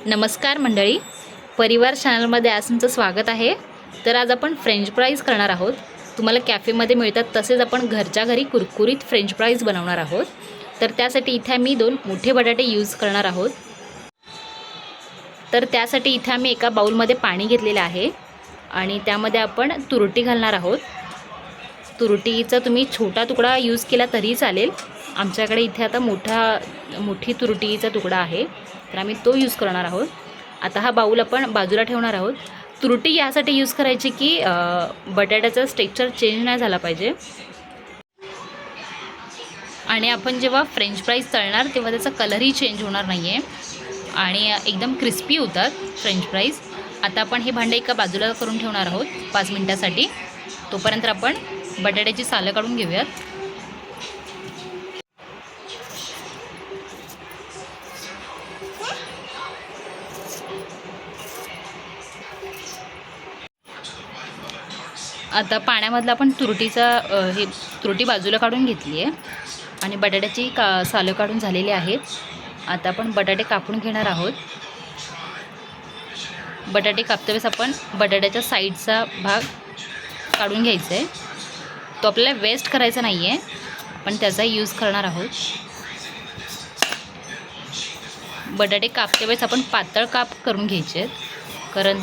नमस्कार मंडळी, परिवार चॅनलमध्ये आज तुमचं स्वागत आहे। तर आज आपण फ्रेंच फ्राईज करणार आहोत। तुम्हाला कॅफेमध्ये मिळतात तसेच आपण घरच्या घरी कुरकुरीत फ्रेंच फ्राईज बनवणार आहोत। तर त्यासाठी इथे आम्ही 2 मोठे बटाटे यूज करणार आहोत। तर त्यासाठी इथे आम्ही एका बाउलमध्ये पाणी घेतलेले आहे आणि त्यामध्ये आपण तुरटी घालणार आहोत। तुरटीचा तुम्ही छोटा तुकडा यूज केला तरी चालेल। आमच्याकडे इथे आता मोठी तुरटीचा तुकडा आहे, तर आम्ही तो यूज करणार आहोत। आता हा बाउल आपण बाजूला ठेवणार आहोत। तुरटी यासाठी यूज करायची की बटाट्याचा टेक्स्चर चेंज नाही झाला पाहिजे आणि आपण जेव्हा फ्रेंच फ्राईज तळणार तेव्हा त्याचा कलरही चेंज होणार नाही आहे आणि एकदम क्रिस्पी होतात फ्रेंच फ्राईज। आता आपण हे भांडे एका बाजूला करून ठेवणार आहोत 5 मिनिटासाठी। तोपर्यंत आपण बटाट्याची सालं काढून घेऊयात। आता पाण्यामधलं आपण तुरटी बाजूला काढून घेतली आहे आणि बटाट्याची सालं काढून झालेली आहेत। आता आपण बटाटे कापून घेणार आहोत। बटाटे कापतेवेळेस आपण बटाट्याच्या साईडचा भाग काढून घ्यायचा आहे। तो आपल्याला वेस्ट करायचा नाही आहे, पण त्याचा यूज करणार आहोत। बटाटे कापतेवेळेस आपण पातळ काप करून घ्यायचे आहेत, कारण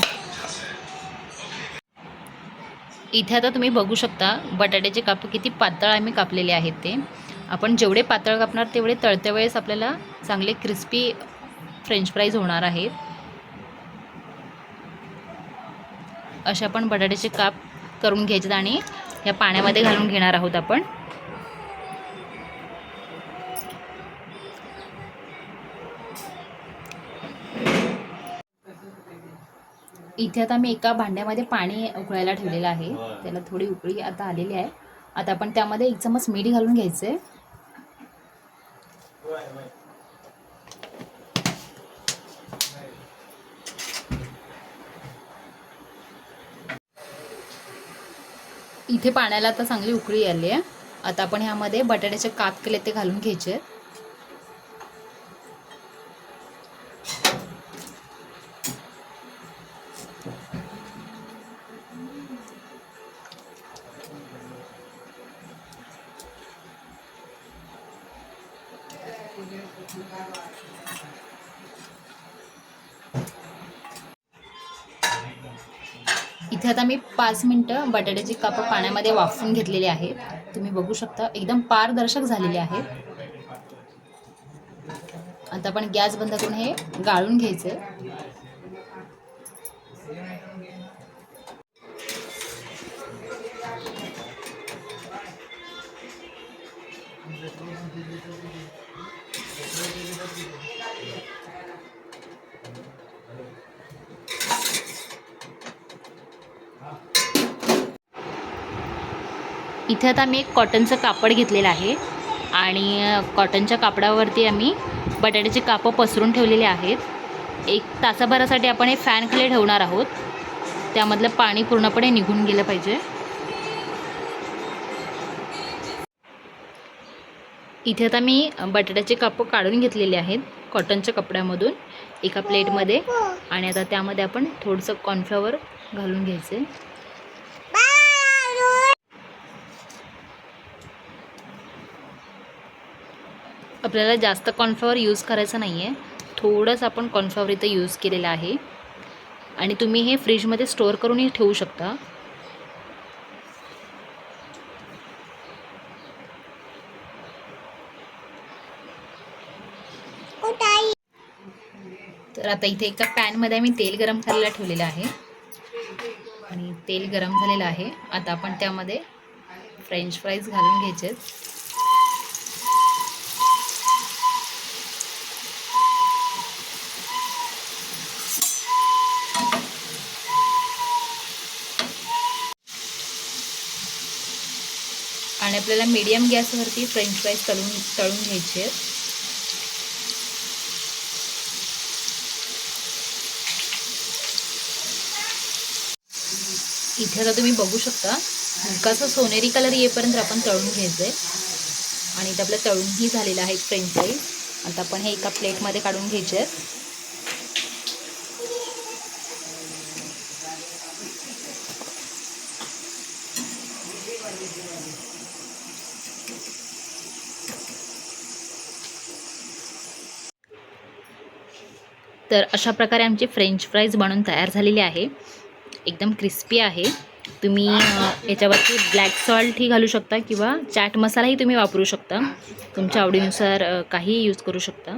इथे आता तुम्ही बघू शकता बटाट्याचे काप किती पातळ आम्ही कापलेले आहेत। ते आपण जेवढे पातळ कापणार तेवढे तळत्या वेळेस आपल्याला चांगले क्रिस्पी फ्रेंच फ्राईज होणार आहेत। अशा आपण बटाट्याचे काप करून घ्यायचे आणि या पाण्यामध्ये घालून घेणार आहोत आपण। इथे आता मी एका भांड्यामध्ये पाणी उकळायला ठेवलेलं आहे। त्याला थोडी उकळी आता आलेली आहे। आता आपण त्यामध्ये 1 चमच मीठ घालून घ्यायचं आहे। इथे पाण्याला आता चांगली उकळी आली आहे। आता आपण ह्यामध्ये बटाट्याचे काप केले ते घालून घ्यायचे। इथे आता मी 5 मिनिटं बटाट्याची काप पाण्यामध्ये वाफवून घेतलेले आहेत। तुम्ही बघू शकता एकदम पारदर्शक झालेले आहेत। आता आपण गॅस बंद करून हे गाळून घ्यायचे। इथे आता मी एक कॉटनचं कापड घेतलेलं आहे आणि कॉटनच्या कापडावरती आम्ही बटाट्याचे काप पसरून ठेवलेले आहेत। 1 तासाभरासाठी आपण हे फॅन खाली ठेवणार आहोत। त्यामधलं पाणी पूर्णपणे निघून गेलं पाहिजे। इथे आता मी बटाट्याचे काप काढून घेतलेले आहेत कॉटनच्या कपड्यामधून एका प्लेटमध्ये आणि आता त्यामध्ये आपण थोडंसं कॉर्नफ्लॉवर घालून घ्यायचे। आपल्याला जास्त कॉर्नफ्लॉवर यूज करायचं नाही आहे, थोडंसं आपण कॉर्नफ्लॉवर इथं यूज केलेलं आहे आणि तुम्ही हे फ्रीजमध्ये स्टोअर करूनही ठेवू शकता। तर आता इथे एका पॅनमध्ये मी तेल गरम करायला ठेवलेलं आहे आणि तेल गरम झालेलं आहे। आता आपण त्यामध्ये फ्रेंच फ्राईज घालून घ्यायचे। आणि आपल्याला मीडियम गॅसवरती फ्रेंच फ्राईज तळून घ्यायचे आहेत। इथे आता तुम्ही बघू शकता हलकासा सोनेरी कलर येईपर्यंत आपण तळून घ्यायचं आहे आणि इथे आपलं तळूनही झालेलं आहे फ्रेंच फ्राईज। आता आपण हे एका प्लेटमध्ये काढून घ्यायचे आहेत। तर अशा प्रकारे आमचे फ्रेंच फ्राईज बनून तयार झालेले आहे. एकदम क्रिस्पी आहे. तुम्ही याच्यावरती ब्लॅक सॉल्टही घालू शकता किंवा चाट मसालाही तुम्ही वापरू शकता. तुमच्या आवडीनुसार काहीही यूज करू शकता.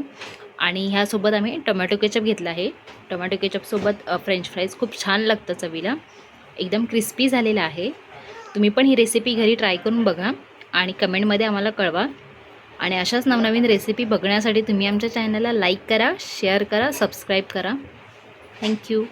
आणि ह्यासोबत आम्ही टोमॅटो केचप घेतला आहे. टोमॅटो केचपसोबत फ्रेंच फ्राईज खूप छान लागतं चवीला. एकदम क्रिस्पी झालेला आहे. तुम्ही पण ही रेसिपी घरी ट्राय करून बघा आणि कमेंटमध्ये आम्हाला कळवा. आणि अशाच नवनवीन रेसिपी बघण्यासाठी तुम्ही आमच्या चॅनलला लाईक करा, शेअर करा, सबस्क्राईब करा. थँक्यू.